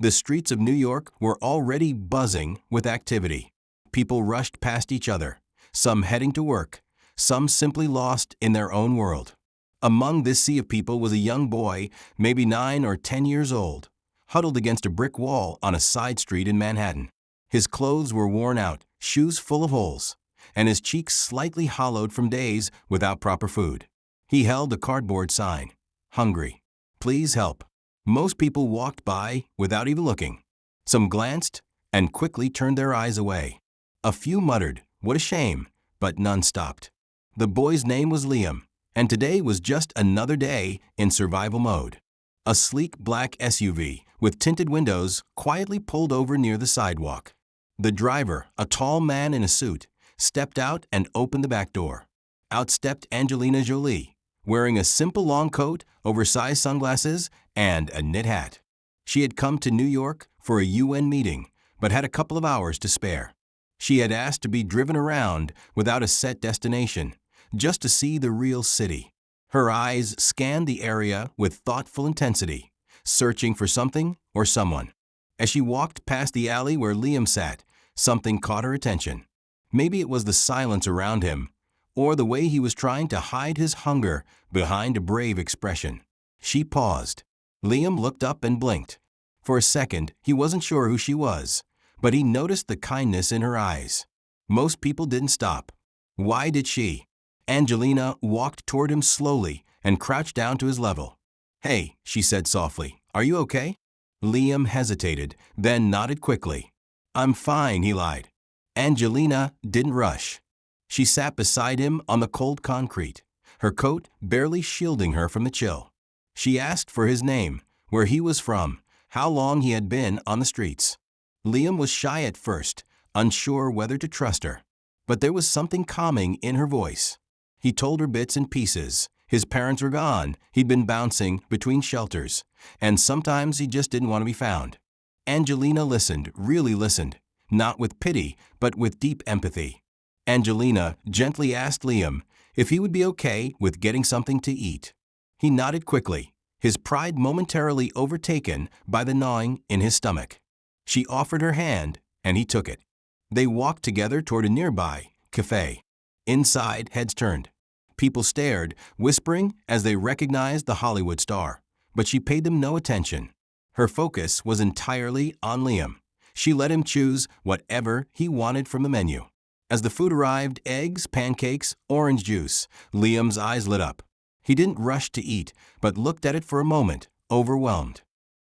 The streets of New York were already buzzing with activity. People rushed past each other, some heading to work, some simply lost in their own world. Among this sea of people was a young boy, maybe 9 or 10 years old, huddled against a brick wall on a side street in Manhattan. His clothes were worn out, shoes full of holes, and his cheeks slightly hollowed from days without proper food. He held a cardboard sign, "Hungry. Please help." Most people walked by without even looking. Some glanced and quickly turned their eyes away. A few muttered, "What a shame," but none stopped. The boy's name was Liam, and today was just another day in survival mode. A sleek black SUV with tinted windows quietly pulled over near the sidewalk. The driver, a tall man in a suit, stepped out and opened the back door. Out stepped Angelina Jolie, wearing a simple long coat, oversized sunglasses, and a knit hat. She had come to New York for a UN meeting, but had a couple of hours to spare. She had asked to be driven around without a set destination, just to see the real city. Her eyes scanned the area with thoughtful intensity, searching for something or someone. As she walked past the alley where Liam sat, something caught her attention. Maybe it was the silence around him, or the way he was trying to hide his hunger behind a brave expression. She paused. Liam looked up and blinked. For a second, he wasn't sure who she was, but he noticed the kindness in her eyes. Most people didn't stop. Why did she? Angelina walked toward him slowly and crouched down to his level. "Hey," she said softly, "are you okay?" Liam hesitated, then nodded quickly. "I'm fine," he lied. Angelina didn't rush. She sat beside him on the cold concrete, her coat barely shielding her from the chill. She asked for his name, where he was from, how long he had been on the streets. Liam was shy at first, unsure whether to trust her. But there was something calming in her voice. He told her bits and pieces. His parents were gone, he'd been bouncing between shelters, and sometimes he just didn't want to be found. Angelina listened, really listened, not with pity, but with deep empathy. Angelina gently asked Liam if he would be okay with getting something to eat. He nodded quickly, his pride momentarily overtaken by the gnawing in his stomach. She offered her hand, and he took it. They walked together toward a nearby cafe. Inside, heads turned. People stared, whispering as they recognized the Hollywood star, but she paid them no attention. Her focus was entirely on Liam. She let him choose whatever he wanted from the menu. As the food arrived, eggs, pancakes, orange juice, Liam's eyes lit up. He didn't rush to eat, but looked at it for a moment, overwhelmed.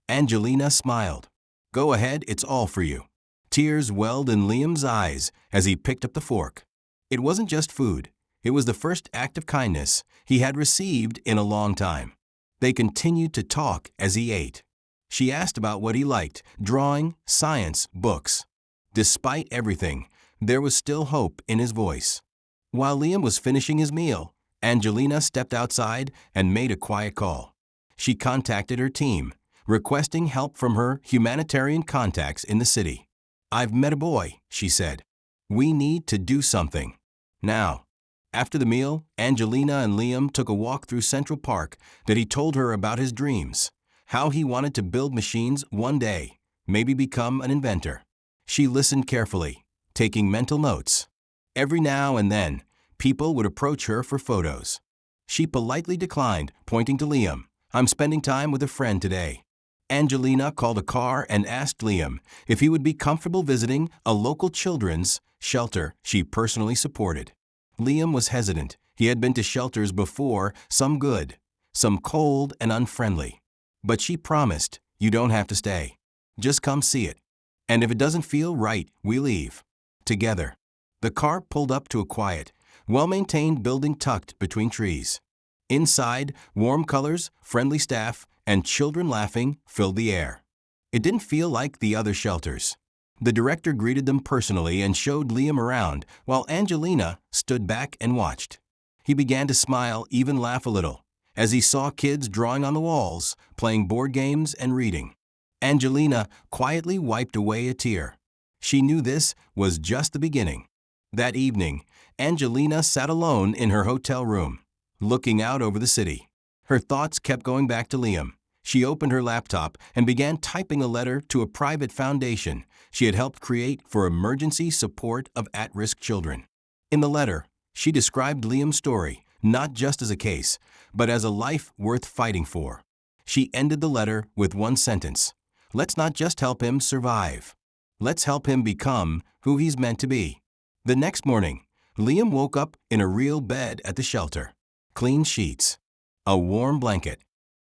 Angelina smiled. "Go ahead, it's all for you." Tears welled in Liam's eyes as he picked up the fork. It wasn't just food. It was the first act of kindness he had received in a long time. They continued to talk as he ate. She asked about what he liked, drawing, science, books. Despite everything, there was still hope in his voice. While Liam was finishing his meal, Angelina stepped outside and made a quiet call. She contacted her team, requesting help from her humanitarian contacts in the city. "I've met a boy," she said. "We need to do something. Now." After the meal, Angelina and Liam took a walk through Central Park that he told her about his dreams, how he wanted to build machines one day, maybe become an inventor. She listened carefully, taking mental notes. Every now and then, people would approach her for photos. She politely declined, pointing to Liam. "I'm spending time with a friend today." Angelina called a car and asked Liam if he would be comfortable visiting a local children's shelter she personally supported. Liam was hesitant. He had been to shelters before, some good, some cold and unfriendly. But she promised, "You don't have to stay. Just come see it. And if it doesn't feel right, we leave. Together." The car pulled up to a quiet, well-maintained building tucked between trees. Inside, warm colors, friendly staff, and children laughing filled the air. It didn't feel like the other shelters. The director greeted them personally and showed Liam around, while Angelina stood back and watched. He began to smile, even laugh a little, as he saw kids drawing on the walls, playing board games and reading. Angelina quietly wiped away a tear. She knew this was just the beginning. That evening, Angelina sat alone in her hotel room, looking out over the city. Her thoughts kept going back to Liam, She opened her laptop and began typing a letter to a private foundation she had helped create for emergency support of at-risk children. In the letter, she described Liam's story not just as a case, but as a life worth fighting for. She ended the letter with one sentence: "Let's not just help him survive. Let's help him become who he's meant to be." The next morning, Liam woke up in a real bed at the shelter. Clean sheets, a warm blanket,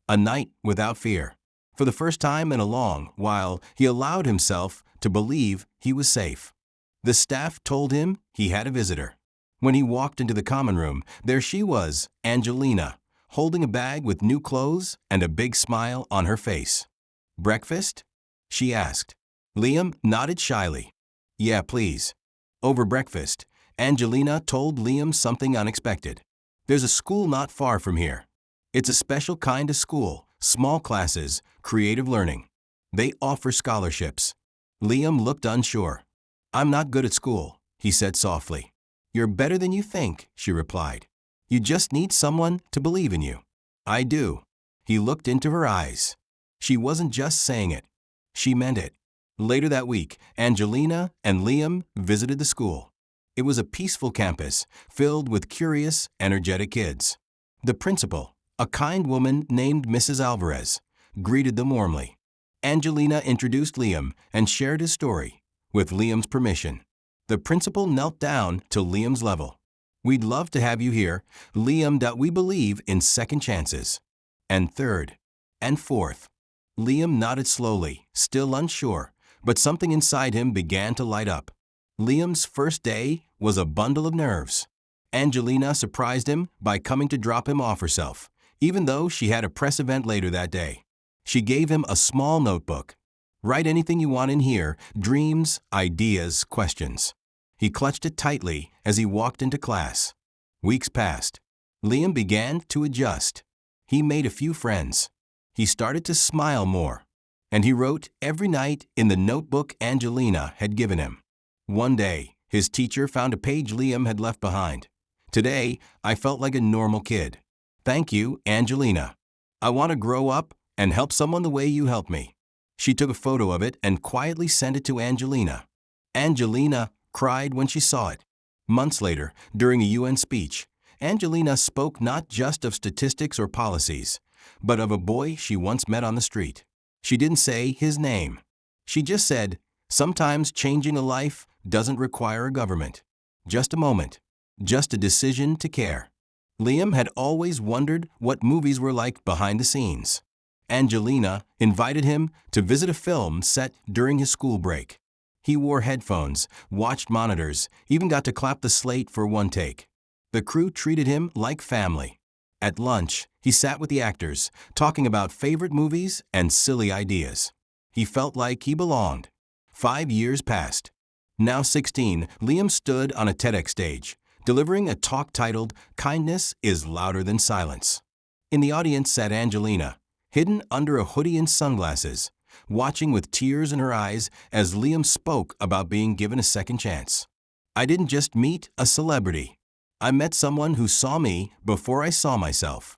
a night without fear. For the first time in a long while, he allowed himself to believe he was safe. The staff told him he had a visitor. When he walked into the common room, there she was, Angelina, holding a bag with new clothes and a big smile on her face. "Breakfast?" she asked. Liam nodded shyly. "Yeah, please." Over breakfast, Angelina told Liam something unexpected. "There's a school not far from here. It's a special kind of school, small classes, creative learning. They offer scholarships." Liam looked unsure. "I'm not good at school," he said softly. "You're better than you think," she replied. "You just need someone to believe in you." "I do." He looked into her eyes. She wasn't just saying it. She meant it. Later that week, Angelina and Liam visited the school. It was a peaceful campus filled with curious, energetic kids. The principal, a kind woman named Mrs. Alvarez, greeted them warmly. Angelina introduced Liam and shared his story, with Liam's permission. The principal knelt down to Liam's level. "We'd love to have you here, Liam, that we believe in second chances. And third. And fourth." Liam nodded slowly, still unsure, but something inside him began to light up. Liam's first day was a bundle of nerves. Angelina surprised him by coming to drop him off herself, even though she had a press event later that day. She gave him a small notebook. "Write anything you want in here: dreams, ideas, questions." He clutched it tightly as he walked into class. Weeks passed. Liam began to adjust. He made a few friends. He started to smile more. And he wrote every night in the notebook Angelina had given him. One day, his teacher found a page Liam had left behind. "Today, I felt like a normal kid. Thank you, Angelina. I want to grow up and help someone the way you helped me." She took a photo of it and quietly sent it to Angelina. Angelina cried when she saw it. Months later, during a UN speech, Angelina spoke not just of statistics or policies, but of a boy she once met on the street. She didn't say his name. She just said, "Sometimes changing a life doesn't require a government. Just a moment. Just a decision to care." Liam had always wondered what movies were like behind the scenes. Angelina invited him to visit a film set during his school break. He wore headphones, watched monitors, even got to clap the slate for one take. The crew treated him like family. At lunch, he sat with the actors, talking about favorite movies and silly ideas. He felt like he belonged. 5 years passed. Now 16, Liam stood on a TEDx stage, delivering a talk titled "Kindness is Louder Than Silence." In the audience sat Angelina, hidden under a hoodie and sunglasses, watching with tears in her eyes as Liam spoke about being given a second chance. "I didn't just meet a celebrity. I met someone who saw me before I saw myself."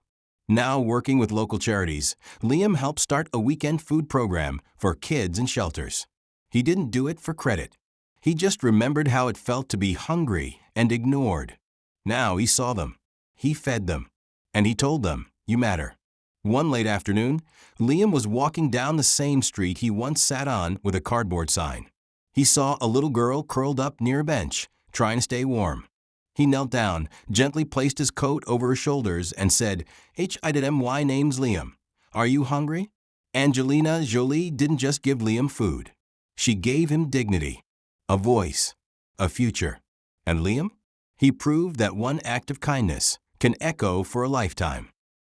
Now working with local charities, Liam helped start a weekend food program for kids in shelters. He didn't do it for credit. He just remembered how it felt to be hungry and ignored. Now he saw them. He fed them. And he told them, "You matter." One late afternoon, Liam was walking down the same street he once sat on with a cardboard sign. He saw a little girl curled up near a bench, trying to stay warm. He knelt down, gently placed his coat over her shoulders, and said, "Hi, name's Liam. Are you hungry?" Angelina Jolie didn't just give Liam food. She gave him dignity, a voice, a future. And Liam? He proved that one act of kindness can echo for a lifetime.